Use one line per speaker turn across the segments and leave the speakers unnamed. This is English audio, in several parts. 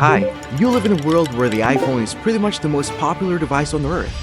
Hi, you live in a world where the iPhone is pretty much the most popular device on Earth.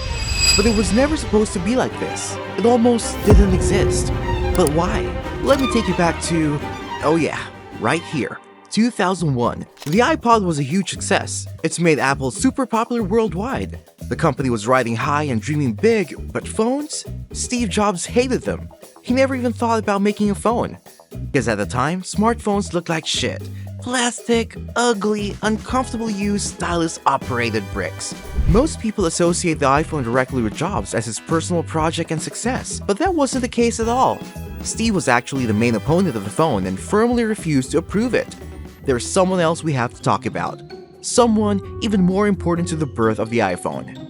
But it was never supposed to be like this. It almost didn't exist. But why? Let me take you back to, oh yeah, right here. 2001. The iPod was a huge success. It's made Apple super popular worldwide. The company was riding high and dreaming big, but phones? Steve Jobs hated them. He never even thought about making a phone. Because at the time, smartphones looked like shit. Plastic, ugly, uncomfortable use, stylus-operated bricks. Most people associate the iPhone directly with Jobs as his personal project and success, but that wasn't the case at all. Steve was actually the main opponent of the phone and firmly refused to approve it. There's someone else we have to talk about. Someone even more important to the birth of the iPhone.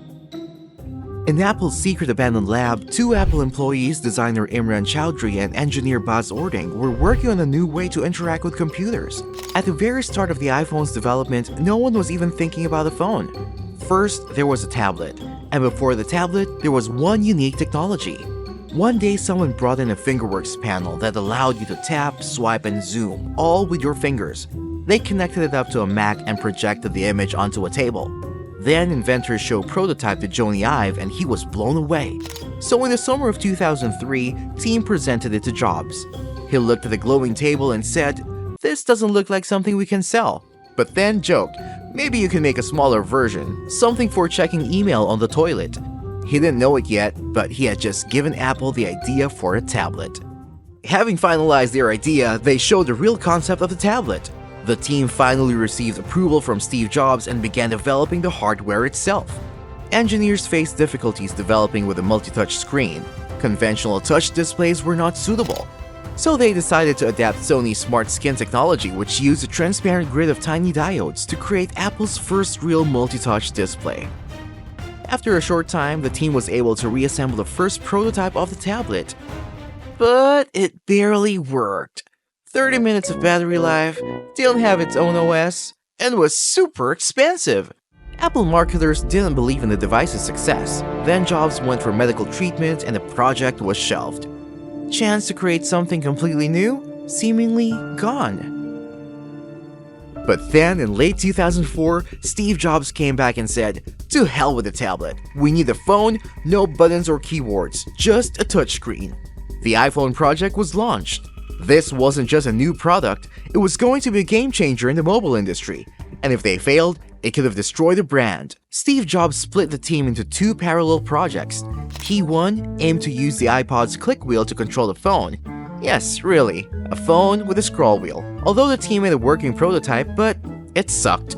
In Apple's secret abandoned lab, two Apple employees, designer Imran Chowdhury and engineer Buzz Ording, were working on a new way to interact with computers. At the very start of the iPhone's development, no one was even thinking about a phone. First, there was a tablet, and before the tablet, there was one unique technology. One day, someone brought in a Fingerworks panel that allowed you to tap, swipe, and zoom, all with your fingers. They connected it up to a Mac and projected the image onto a table. Then inventors showed prototype to Jony Ive and he was blown away. So in the summer of 2003, team presented it to Jobs. He looked at the glowing table and said, "This doesn't look like something we can sell." But then joked, "Maybe you can make a smaller version, something for checking email on the toilet." He didn't know it yet, but he had just given Apple the idea for a tablet. Having finalized their idea, they showed the real concept of the tablet. The team finally received approval from Steve Jobs and began developing the hardware itself. Engineers faced difficulties developing with a multi-touch screen. Conventional touch displays were not suitable. So they decided to adapt Sony's Smart Skin technology, which used a transparent grid of tiny diodes to create Apple's first real multi-touch display. After a short time, the team was able to reassemble the first prototype of the tablet. But it barely worked. 30 minutes of battery life, didn't have its own OS, and was super expensive. Apple marketers didn't believe in the device's success. Then Jobs went for medical treatment and the project was shelved. Chance to create something completely new? Seemingly gone. But then, in late 2004, Steve Jobs came back and said, "To hell with the tablet. We need a phone, no buttons or keyboards, just a touchscreen." The iPhone project was launched. This wasn't just a new product, it was going to be a game changer in the mobile industry. And if they failed, it could have destroyed the brand. Steve Jobs split the team into two parallel projects. P1 aimed to use the iPod's click wheel to control the phone. Yes, really, a phone with a scroll wheel. Although the team made a working prototype, but it sucked.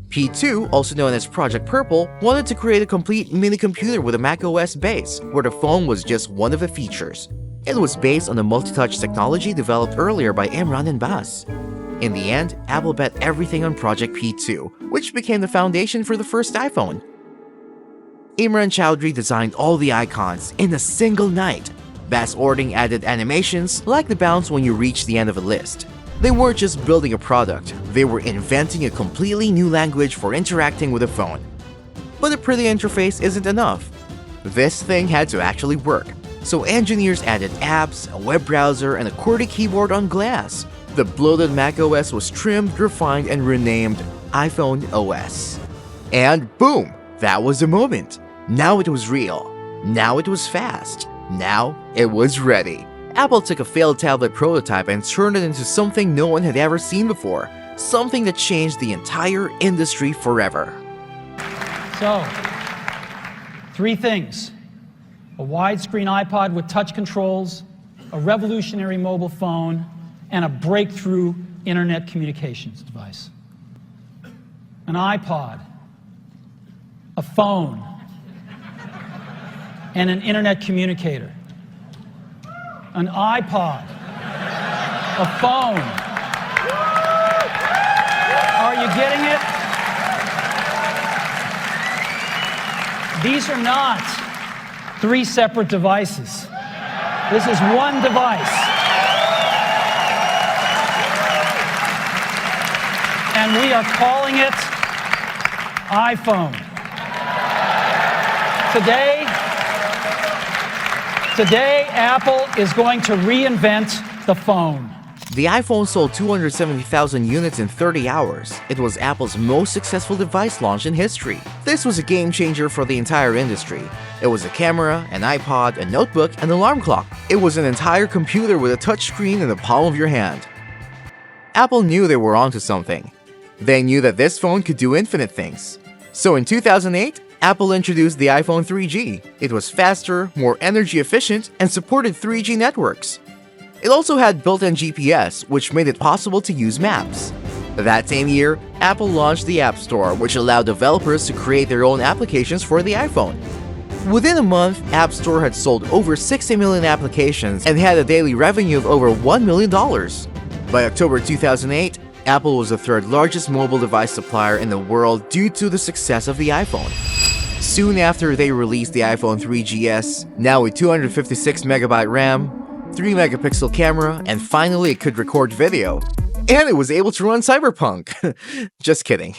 P2, also known as Project Purple, wanted to create a complete mini-computer with a macOS base, where the phone was just one of the features. It was based on the multi-touch technology developed earlier by Imran and Buzz. In the end, Apple bet everything on Project P2, which became the foundation for the first iPhone. Imran Chowdhury designed all the icons in a single night. Buzz Ording added animations like the bounce when you reach the end of a list. They weren't just building a product, they were inventing a completely new language for interacting with a phone. But a pretty interface isn't enough. This thing had to actually work. So engineers added apps, a web browser, and a QWERTY keyboard on glass. The bloated macOS was trimmed, refined, and renamed iPhone OS. And boom! That was the moment. Now it was real. Now it was fast. Now it was ready. Apple took a failed tablet prototype and turned it into something no one had ever seen before. Something that changed the entire industry forever.
So, three things. A widescreen iPod with touch controls, a revolutionary mobile phone, and a breakthrough internet communications device. An iPod, a phone, and an internet communicator. An iPod, a phone. Are you getting it? These are not three separate devices. This is one device. And we are calling it iPhone. Today, Apple is going to reinvent the phone.
The iPhone sold 270,000 units in 30 hours. It was Apple's most successful device launch in history. This was a game changer for the entire industry. It was a camera, an iPod, a notebook, an alarm clock. It was an entire computer with a touchscreen in the palm of your hand. Apple knew they were onto something. They knew that this phone could do infinite things. So in 2008, Apple introduced the iPhone 3G. It was faster, more energy efficient, and supported 3G networks. It also had built-in GPS, which made it possible to use maps. That same year, Apple launched the App Store, which allowed developers to create their own applications for the iPhone. Within a month, App Store had sold over 60 million applications and had a daily revenue of over $1 million. By October 2008, Apple was the third largest mobile device supplier in the world due to the success of the iPhone. Soon after, they released the iPhone 3GS, now with 256MB RAM, 3-megapixel camera, and finally it could record video. And it was able to run Cyberpunk. Just kidding.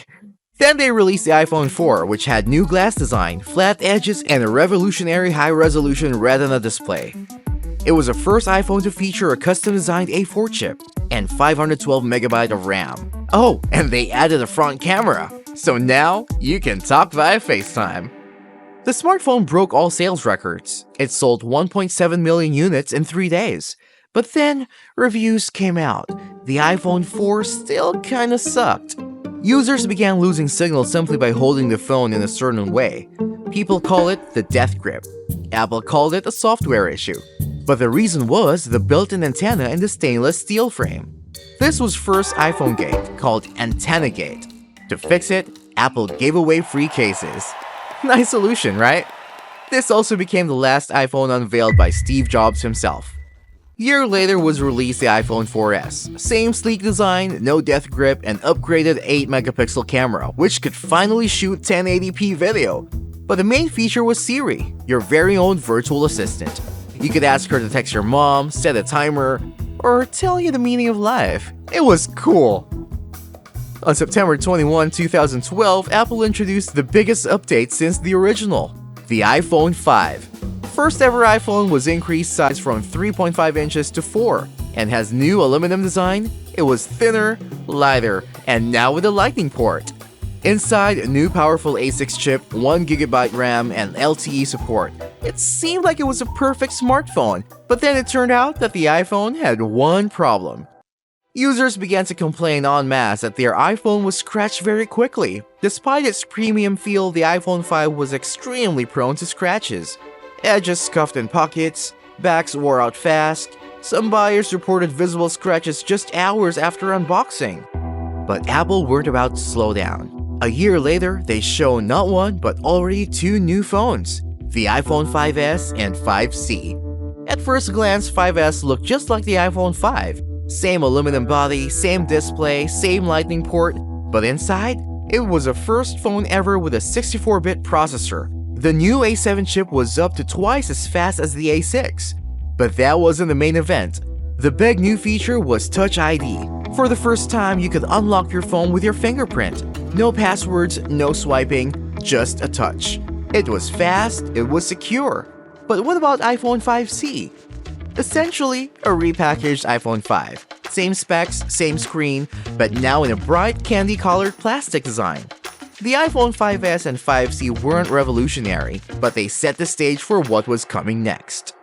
Then they released the iPhone 4, which had new glass design, flat edges, and a revolutionary high-resolution Retina display. It was the first iPhone to feature a custom-designed A4 chip and 512MB of RAM. Oh, and they added a front camera, so now you can talk via FaceTime. The smartphone broke all sales records. It sold 1.7 million units in 3 days. But then, reviews came out. The iPhone 4 still kinda sucked. Users began losing signal simply by holding the phone in a certain way. People call it the death grip. Apple called it a software issue. But the reason was the built-in antenna in the stainless steel frame. This was first iPhone Gate, called Antenna Gate. To fix it, Apple gave away free cases. Nice solution, right? This also became the last iPhone unveiled by Steve Jobs himself. Year later was released the iPhone 4S. Same sleek design, no death grip, and upgraded 8-megapixel camera, which could finally shoot 1080p video. But the main feature was Siri, your very own virtual assistant. You could ask her to text your mom, set a timer, or tell you the meaning of life. It was cool. On September 21, 2012, Apple introduced the biggest update since the original, the iPhone 5. First ever iPhone was increased size from 3.5 inches to 4 and has new aluminum design. It was thinner, lighter, and now with a lightning port. Inside, a new powerful A6 chip, 1GB RAM, and LTE support. It seemed like it was a perfect smartphone, but then it turned out that the iPhone had one problem. Users began to complain en masse that their iPhone was scratched very quickly. Despite its premium feel, the iPhone 5 was extremely prone to scratches. Edges scuffed in pockets, backs wore out fast. Some buyers reported visible scratches just hours after unboxing. But Apple weren't about to slow down. A year later, they show not one but already 2 new phones, the iPhone 5S and 5C. At first glance, 5S looked just like the iPhone 5. Same aluminum body, same display, same lightning port, but inside, it was the first phone ever with a 64-bit processor. The new A7 chip was up to twice as fast as the A6. But that wasn't the main event. The big new feature was Touch ID. For the first time, you could unlock your phone with your fingerprint. No passwords, no swiping, just a touch. It was fast, it was secure. But what about iPhone 5C? Essentially, a repackaged iPhone 5. Same specs, same screen, but now in a bright candy-colored plastic design. The iPhone 5S and 5C weren't revolutionary, but they set the stage for what was coming next.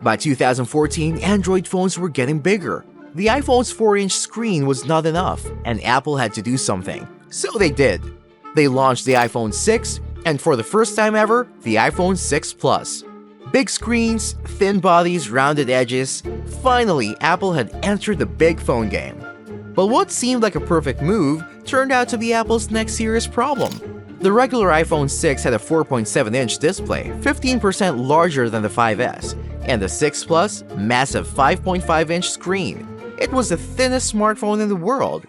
By 2014, Android phones were getting bigger. The iPhone's 4-inch screen was not enough, and Apple had to do something. So they did. They launched the iPhone 6, and for the first time ever, the iPhone 6 Plus. Big screens, thin bodies, rounded edges. Finally, Apple had entered the big phone game. But what seemed like a perfect move turned out to be Apple's next serious problem. The regular iPhone 6 had a 4.7-inch display, 15% larger than the 5S, and the 6 Plus, massive 5.5-inch screen. It was the thinnest smartphone in the world.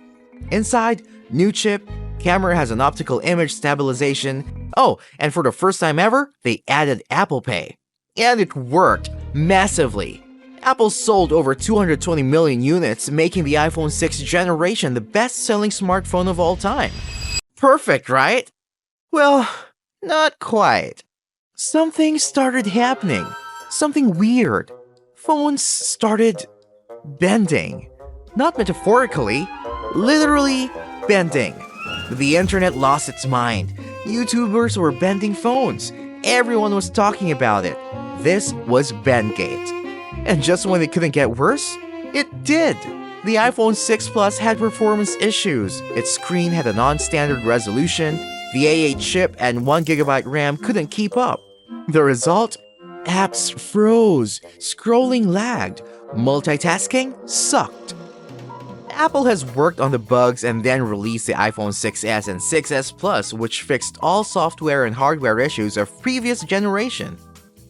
Inside, new chip, camera has an optical image stabilization. Oh, and for the first time ever, they added Apple Pay. And it worked massively. Apple sold over 220 million units, making the iPhone 6 generation the best-selling smartphone of all time. Perfect, right? Well, not quite. Something started happening. Something weird. Phones started bending. Not metaphorically, literally bending. The internet lost its mind. YouTubers were bending phones. Everyone was talking about it. This was Bendgate. And just when it couldn't get worse, it did. The iPhone 6 Plus had performance issues. Its screen had a non-standard resolution, the A8 chip and 1GB RAM couldn't keep up. The result? Apps froze, scrolling lagged, multitasking sucked. Apple has worked on the bugs and then released the iPhone 6s and 6s Plus, which fixed all software and hardware issues of previous generation.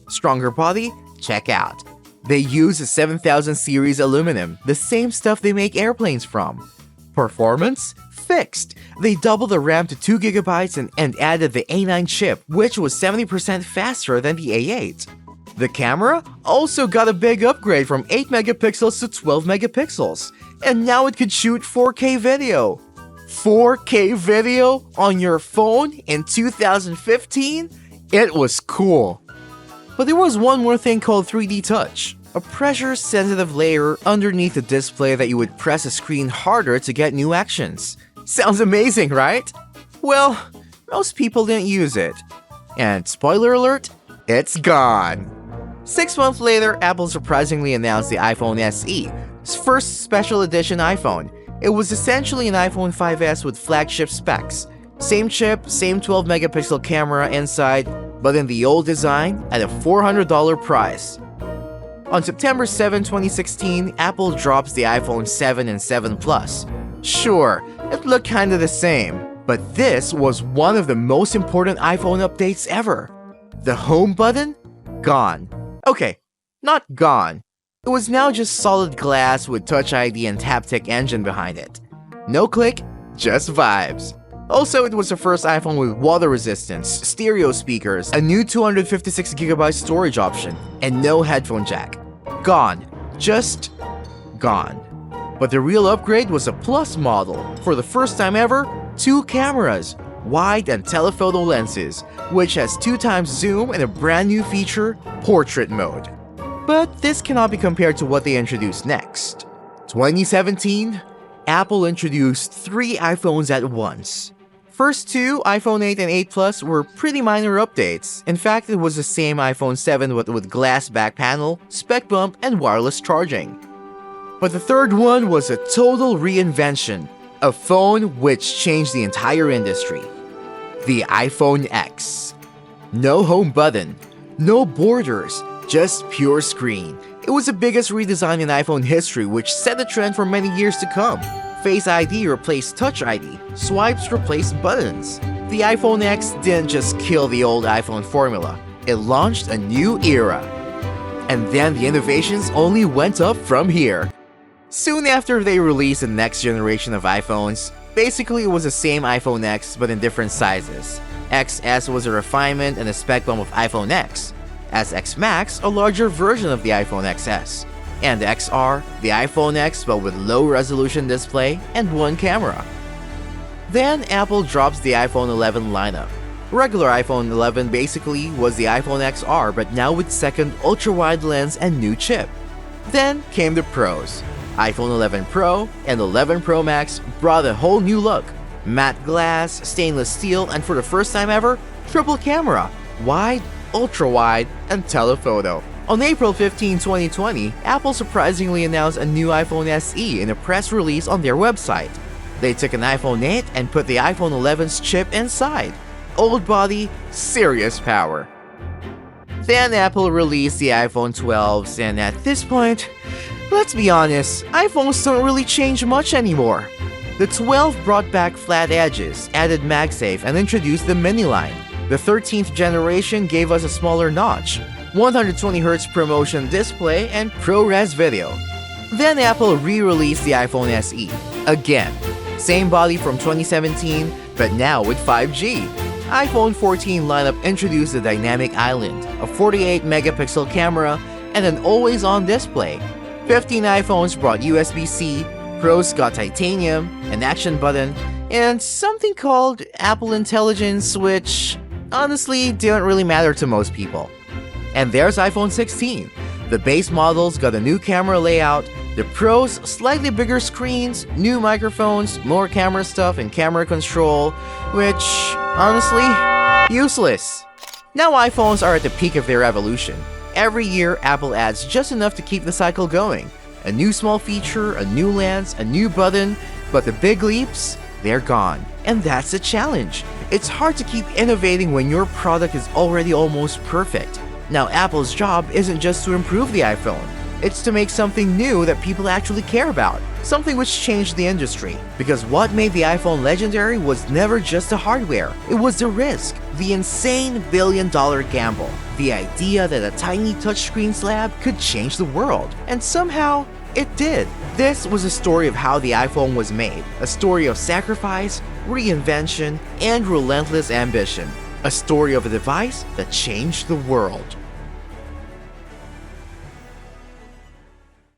Stronger body? Check out. They use a 7000 series aluminum, the same stuff they make airplanes from. Performance? Fixed. They doubled the RAM to 2GB and added the A9 chip, which was 70% faster than the A8. The camera also got a big upgrade from 8 megapixels to 12 megapixels, and now it could shoot 4K video. 4K video on your phone in 2015? It was cool. But there was one more thing called 3D Touch, a pressure-sensitive layer underneath the display that you would press a screen harder to get new actions. Sounds amazing, right? Well, most people didn't use it. And spoiler alert, it's gone. 6 months later, Apple surprisingly announced the iPhone SE, its first special edition iPhone. It was essentially an iPhone 5S with flagship specs. Same chip, same 12 megapixel camera inside, but in the old design at a $400 price. On September 7, 2016, Apple drops the iPhone 7 and 7 Plus. Sure, it looked kinda the same, but this was one of the most important iPhone updates ever. The home button? Gone. Okay, not gone. It was now just solid glass with Touch ID and Taptic engine behind it. No click, just vibes. Also, it was the first iPhone with water resistance, stereo speakers, a new 256GB storage option, and no headphone jack. Gone. Just gone. But the real upgrade was a Plus model. For the first time ever, 2 cameras, wide and telephoto lenses, which has 2x zoom and a brand new feature, Portrait Mode. But this cannot be compared to what they introduced next. 2017, Apple introduced 3 iPhones at once. First 2, iPhone 8 and 8 Plus, were pretty minor updates. In fact, it was the same iPhone 7 with glass back panel, spec bump, and wireless charging. But the third one was a total reinvention, a phone which changed the entire industry. The iPhone X. No home button, no borders, just pure screen. It was the biggest redesign in iPhone history, which set the trend for many years to come. Face ID replaced Touch ID, swipes replaced buttons. The iPhone X didn't just kill the old iPhone formula, it launched a new era. And then the innovations only went up from here. Soon after they released the next generation of iPhones, basically it was the same iPhone X but in different sizes. XS was a refinement and a spec bump of iPhone X, as X Max a larger version of the iPhone XS, and XR, the iPhone X but with low resolution display and 1 camera. Then Apple drops the iPhone 11 lineup. Regular iPhone 11 basically was the iPhone XR but now with second ultra-wide lens and new chip. Then came the Pros. iPhone 11 Pro and 11 Pro Max brought a whole new look. Matte glass, stainless steel, and for the first time ever, triple camera, wide, ultra-wide, and telephoto. On April 15, 2020, Apple surprisingly announced a new iPhone SE in a press release on their website. They took an iPhone 8 and put the iPhone 11's chip inside. Old body, serious power. Then Apple released the iPhone 12s, and at this point, let's be honest, iPhones don't really change much anymore. The 12 brought back flat edges, added MagSafe, and introduced the Mini line. The 13th generation gave us a smaller notch, 120Hz ProMotion display, and ProRes video. Then Apple re-released the iPhone SE. Again, same body from 2017, but now with 5G. iPhone 14 lineup introduced the Dynamic Island, a 48 megapixel camera, and an always-on display. 15 iPhones brought USB-C, Pros got titanium, an action button, and something called Apple Intelligence, which honestly didn't really matter to most people. And there's iPhone 16. The base models got a new camera layout, The pros, slightly bigger screens, new microphones, more camera stuff and camera control, which, honestly, useless. Now iPhones are at the peak of their evolution. Every year, Apple adds just enough to keep the cycle going. A new small feature, a new lens, a new button, but the big leaps, they're gone. And that's the challenge. It's hard to keep innovating when your product is already almost perfect. Now, Apple's job isn't just to improve the iPhone. It's to make something new that people actually care about, something which changed the industry. Because what made the iPhone legendary was never just the hardware, it was the risk, the insane billion-dollar gamble, the idea that a tiny touchscreen slab could change the world, and somehow, it did. This was a story of how the iPhone was made, a story of sacrifice, reinvention, and relentless ambition, a story of a device that changed the world.